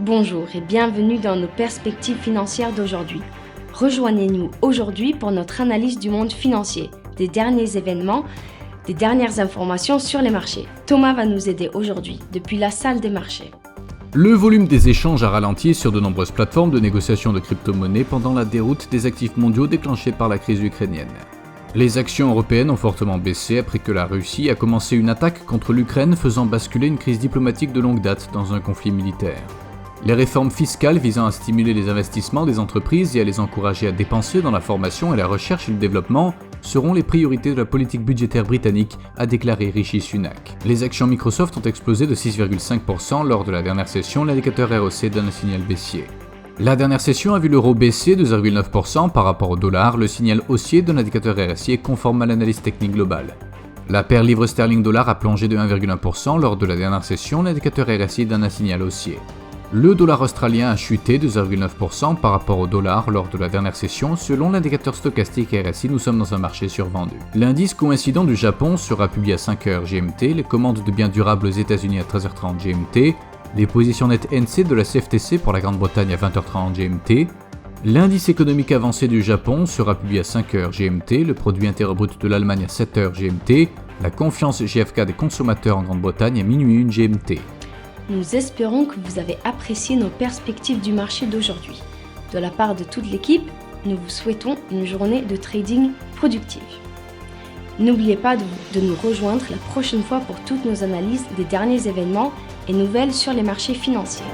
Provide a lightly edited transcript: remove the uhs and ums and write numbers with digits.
Bonjour et bienvenue dans nos perspectives financières d'aujourd'hui. Rejoignez-nous aujourd'hui pour notre analyse du monde financier, des derniers événements, des dernières informations sur les marchés. Thomas va nous aider aujourd'hui depuis la salle des marchés. Le volume des échanges a ralenti sur de nombreuses plateformes de négociation de crypto-monnaies pendant la déroute des actifs mondiaux déclenchée par la crise ukrainienne. Les actions européennes ont fortement baissé après que la Russie a commencé une attaque contre l'Ukraine, faisant basculer une crise diplomatique de longue date dans un conflit militaire. Les réformes fiscales visant à stimuler les investissements des entreprises et à les encourager à dépenser dans la formation et la recherche et le développement seront les priorités de la politique budgétaire britannique, a déclaré Rishi Sunak. Les actions Microsoft ont explosé de 6,5% lors de la dernière session, l'indicateur ROC donne un signal baissier. La dernière session a vu l'euro baisser de 0,9% par rapport au dollar, le signal haussier d'un indicateur RSI est conforme à l'analyse technique globale. La paire livre sterling-dollar a plongé de 1,1% lors de la dernière session, l'indicateur RSI donne un signal haussier. Le dollar australien a chuté de 0,9% par rapport au dollar lors de la dernière session. Selon l'indicateur stochastique RSI, nous sommes dans un marché survendu. L'indice coïncident du Japon sera publié à 5h GMT, les commandes de biens durables aux États-Unis à 13h30 GMT, les positions nettes NC de la CFTC pour la Grande-Bretagne à 20h30 GMT. L'indice économique avancé du Japon sera publié à 5h GMT, le produit intérieur brut de l'Allemagne à 7h GMT, la confiance GFK des consommateurs en Grande-Bretagne à minuit 1 GMT. Nous espérons que vous avez apprécié nos perspectives du marché d'aujourd'hui. De la part de toute l'équipe, nous vous souhaitons une journée de trading productive. N'oubliez pas de nous rejoindre la prochaine fois pour toutes nos analyses des derniers événements et nouvelles sur les marchés financiers.